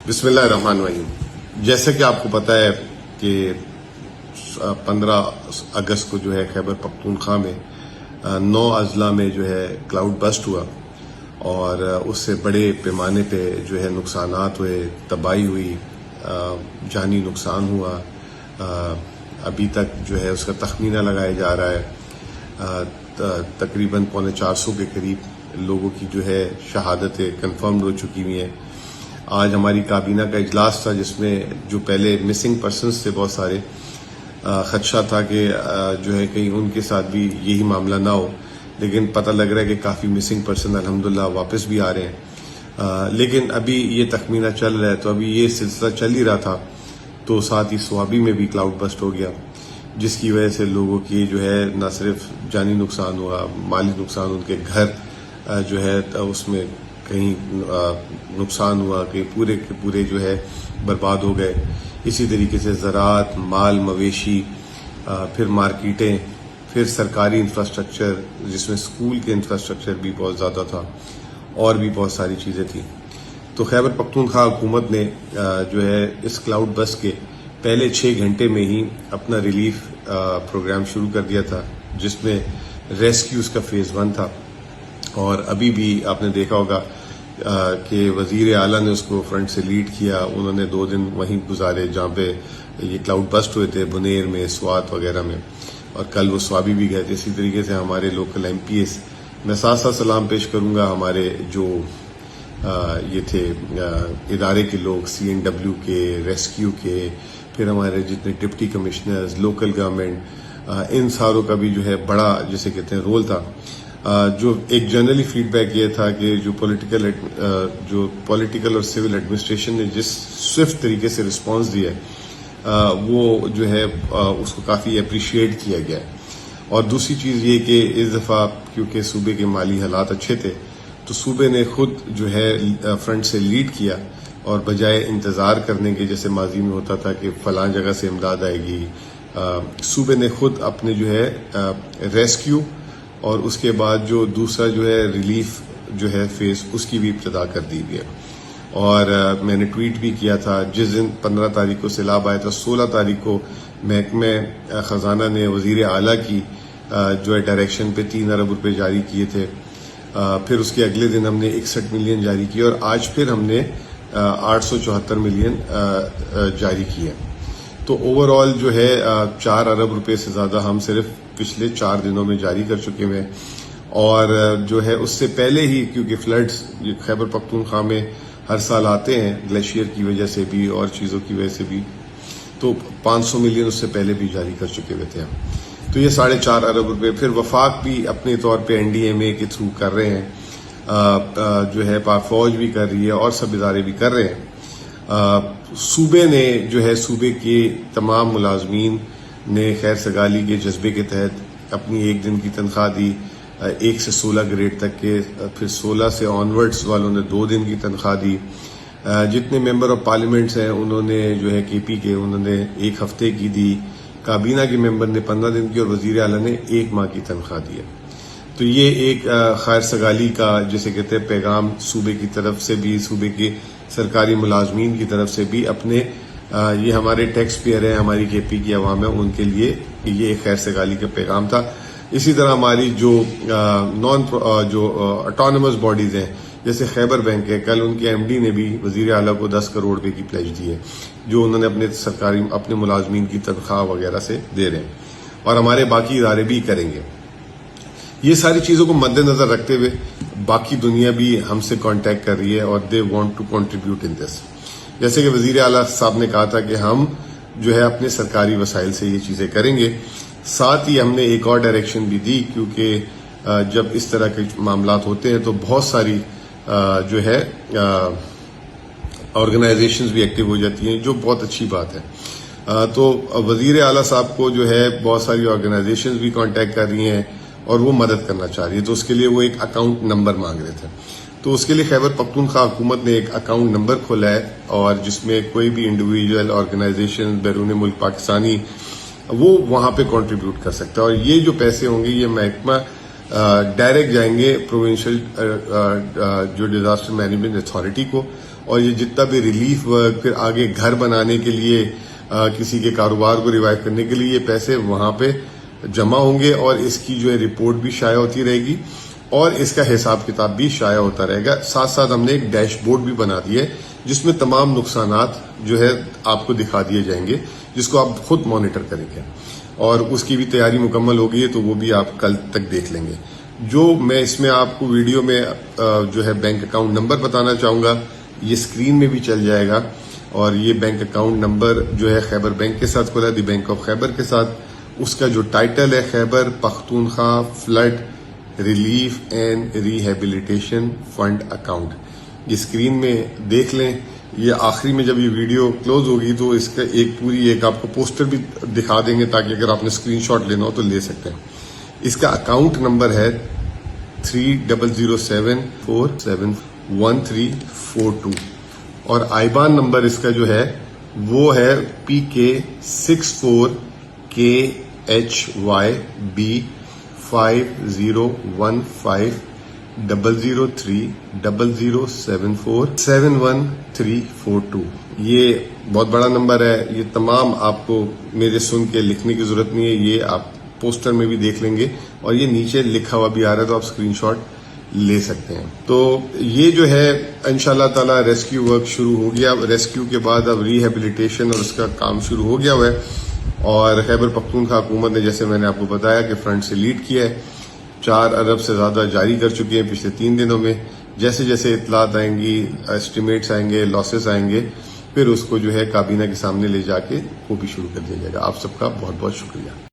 بسم اللہ الرحمن الرحیم. جیسا کہ آپ کو پتا ہے کہ 15 اگست کو جو ہے خیبر پختونخوا میں 9 اضلاع میں جو ہے کلاؤڈ بسٹ ہوا اور اس سے بڑے پیمانے پہ جو ہے نقصانات ہوئے، تباہی ہوئی، جانی نقصان ہوا. ابھی تک جو ہے اس کا تخمینہ لگایا جا رہا ہے، تقریباً 450 کے قریب لوگوں کی جو ہے شہادتیں کنفرمڈ ہو چکی ہوئی ہیں. آج ہماری کابینہ کا اجلاس تھا جس میں جو پہلے مسنگ پرسنز تھے بہت سارے، خدشہ تھا کہ جو ہے کہیں ان کے ساتھ بھی یہی معاملہ نہ ہو، لیکن پتہ لگ رہا ہے کہ کافی مسنگ پرسن الحمدللہ واپس بھی آ رہے ہیں. لیکن ابھی یہ تخمینہ چل رہا ہے، تو ابھی یہ سلسلہ چل ہی رہا تھا تو ساتھ ہی سوابی میں بھی کلاؤڈ بسٹ ہو گیا، جس کی وجہ سے لوگوں کی جو ہے نہ صرف جانی نقصان ہوا، مالی نقصان، ان کے گھر جو ہے اس میں کہیں نقصان ہوا، کہیں پورے کے پورے جو ہے برباد ہو گئے. اسی طریقے سے زراعت، مال مویشی، پھر مارکیٹیں، پھر سرکاری انفراسٹرکچر جس میں اسکول کے انفراسٹرکچر بھی بہت زیادہ تھا، اور بھی بہت ساری چیزیں تھیں. تو خیبر پختونخوا حکومت نے جو ہے اس کلاؤڈ بس کے پہلے 6 گھنٹے میں ہی اپنا ریلیف پروگرام شروع کر دیا تھا، جس میں ریسکیوز کا فیز 1 تھا. اور ابھی بھی آپ نے دیکھا ہوگا کہ وزیر اعلیٰ نے اس کو فرنٹ سے لیڈ کیا. انہوں نے 2 دن وہیں گزارے جہاں پہ یہ کلاؤڈ بسٹ ہوئے تھے، بنیر میں، سوات وغیرہ میں، اور کل وہ سوابی بھی گئے تھے. اسی طریقے سے ہمارے لوکل ایم پی ایس، میں ساتھ ساتھ سلام پیش کروں گا ہمارے جو یہ تھے ادارے کے لوگ، CNW کے، ریسکیو کے، پھر ہمارے جتنے ڈپٹی کمشنرز، لوکل گورنمنٹ، ان ساروں کا بھی جو ہے بڑا جسے کہتے ہیں رول تھا. جو ایک جنرلی فیڈ بیک یہ تھا کہ جو پولیٹیکل اور سول ایڈمنسٹریشن نے جس سوئفٹ طریقے سے رسپانس دیا ہے وہ جو ہے اس کو کافی اپریشیٹ کیا گیا ہے. اور دوسری چیز یہ کہ اس دفعہ کیونکہ صوبے کے مالی حالات اچھے تھے تو صوبے نے خود جو ہے فرنٹ سے لیڈ کیا، اور بجائے انتظار کرنے کے جیسے ماضی میں ہوتا تھا کہ فلاں جگہ سے امداد آئے گی، صوبے نے خود اپنے جو ہے ریسکیو اور اس کے بعد جو دوسرا جو ہے ریلیف جو ہے فیس، اس کی بھی ابتدا کر دی گئی. اور میں نے ٹویٹ بھی کیا تھا جس دن 15 تاریخ کو سیلاب آیا تھا، 16 تاریخ کو محکمہ خزانہ نے وزیر اعلیٰ کی جو ہے ڈائریکشن پہ 3 ارب روپے جاری کیے تھے. پھر اس کے اگلے دن ہم نے 61 ملین جاری کیے، اور آج پھر ہم نے 874 ملین جاری کیے. تو اوور آل جو ہے 4 ارب روپے سے زیادہ ہم صرف پچھلے 4 دنوں میں جاری کر چکے ہیں. اور جو ہے اس سے پہلے ہی کیونکہ فلڈز خیبر پختونخوا میں ہر سال آتے ہیں گلیشیئر کی وجہ سے بھی اور چیزوں کی وجہ سے بھی، تو 500 ملین اس سے پہلے بھی جاری کر چکے ہوئے تھے ہم. تو یہ 4.5 ارب روپے. پھر وفاق بھی اپنے طور پہ NDMA کے تھرو کر رہے ہیں، جو ہے پاک فوج بھی کر رہی ہے، اور سب ادارے بھی کر رہے ہیں. صوبے نے جو ہے صوبے کے تمام ملازمین نے خیر سگالی کے جذبے کے تحت اپنی 1 دن کی تنخواہ دی، 1 سے 16 گریڈ تک کے، پھر 16 سے آنورڈز والوں نے 2 دن کی تنخواہ دی. جتنے ممبر آف پارلیمنٹس ہیں انہوں نے جو ہے KP کے، انہوں نے 1 ہفتے کی دی. کابینہ کے ممبر نے 15 دن کی، اور وزیر اعلیٰ نے 1 ماہ کی تنخواہ دی ہے. تو یہ ایک خیر سگالی کا جسے کہتے ہیں پیغام صوبے کی طرف سے بھی، صوبے کے سرکاری ملازمین کی طرف سے بھی اپنے یہ ہمارے ٹیکس پیئر ہیں، ہماری KP کی عوام ہے، ان کے لیے یہ ایک خیر سگالی کا پیغام تھا. اسی طرح ہماری جو اٹانومس باڈیز ہیں جیسے خیبر بینک ہے، کل ان کے MD نے بھی وزیر اعلیٰ کو 10 کروڑ روپے کی پلیج دی ہے، جو انہوں نے اپنے ملازمین کی تنخواہ وغیرہ سے دے رہے ہیں، اور ہمارے باقی ادارے بھی کریں گے. یہ ساری چیزوں کو مد نظر رکھتے ہوئے باقی دنیا بھی ہم سے کانٹیکٹ کر رہی ہے، اور they want to contribute in this. جیسے کہ وزیر اعلیٰ صاحب نے کہا تھا کہ ہم جو ہے اپنے سرکاری وسائل سے یہ چیزیں کریں گے. ساتھ ہی ہم نے ایک اور ڈائریکشن بھی دی، کیونکہ جب اس طرح کے معاملات ہوتے ہیں تو بہت ساری جو ہے آرگنائزیشنز بھی ایکٹیو ہو جاتی ہیں، جو بہت اچھی بات ہے. تو وزیر اعلیٰ صاحب کو جو ہے بہت ساری آرگنائزیشنز بھی کانٹیکٹ کر رہی ہیں اور وہ مدد کرنا چاہ رہی ہے. تو اس کے لیے وہ ایک اکاؤنٹ نمبر مانگ رہے تھے، تو اس کے لیے خیبر پختونخوا حکومت نے ایک اکاؤنٹ نمبر کھولا ہے، اور جس میں کوئی بھی انڈیویجول آرگنائزیشن بیرون ملک پاکستانی وہ وہاں پہ کنٹریبیوٹ کر سکتا ہے. اور یہ جو پیسے ہوں گے یہ محکمہ ڈائریکٹ جائیں گے پروونشل جو ڈیزاسٹر مینجمنٹ اتھارٹی کو، اور یہ جتنا بھی ریلیف ورک، پھر آگے گھر بنانے کے لیے، کسی کے کاروبار کو ریوائیو کرنے کے لیے یہ پیسے وہاں پہ جمع ہوں گے، اور اس کی جو ہے رپورٹ بھی شائع ہوتی رہے گی اور اس کا حساب کتاب بھی شائع ہوتا رہے گا. ساتھ ساتھ ہم نے ایک ڈیش بورڈ بھی بنا دی ہے جس میں تمام نقصانات جو ہے آپ کو دکھا دیے جائیں گے، جس کو آپ خود مانیٹر کریں گے، اور اس کی بھی تیاری مکمل ہو گئی ہے تو وہ بھی آپ کل تک دیکھ لیں گے. جو میں اس میں آپ کو ویڈیو میں جو ہے بینک اکاؤنٹ نمبر بتانا چاہوں گا، یہ اسکرین میں بھی چل جائے گا، اور یہ بینک اکاؤنٹ نمبر جو ہے خیبر بینک کے ساتھ کھلا، دی بینک آف خیبر کے ساتھ. اس کا جو ٹائٹل ہے Khyber Pakhtunkhwa flood relief and rehabilitation fund account. یہ اسکرین میں دیکھ لیں. یہ آخری میں جب یہ ویڈیو کلوز ہوگی تو اس کا ایک آپ کو پوسٹر بھی دکھا دیں گے، تاکہ اگر آپ نے اسکرین شاٹ لینا ہو تو لے سکتے ہیں. اس کا اکاؤنٹ نمبر ہے 3007471342 اور آئیبان نمبر اس کا جو ہے وہ ہے PK64KHYB500300747142. یہ بہت بڑا نمبر ہے. یہ تمام آپ کو میرے سن کے لکھنے کی ضرورت نہیں ہے، یہ آپ پوسٹر میں بھی دیکھ لیں گے، اور یہ نیچے لکھا ہوا بھی آ رہا ہے تو آپ اسکرین شاٹ لے سکتے ہیں. تو یہ جو ہے انشاءاللہ تعالی ریسکیو ورک شروع ہو گیا. ریسکیو کے بعد اب ریہیبلیٹیشن اور اس کا کام شروع ہو گیا ہوا ہے، اور خیبر پختونخوا حکومت نے جیسے میں نے آپ کو بتایا کہ فرنٹ سے لیڈ کیا ہے. 4 ارب سے زیادہ جاری کر چکے ہیں پچھلے 3 دنوں میں. جیسے جیسے اطلاعات آئیں گی، اسٹیمیٹس آئیں گے، لاسز آئیں گے، پھر اس کو جو ہے کابینہ کے سامنے لے جا کے وہ بھی شروع کر دیا جائے گا. آپ سب کا بہت بہت شکریہ.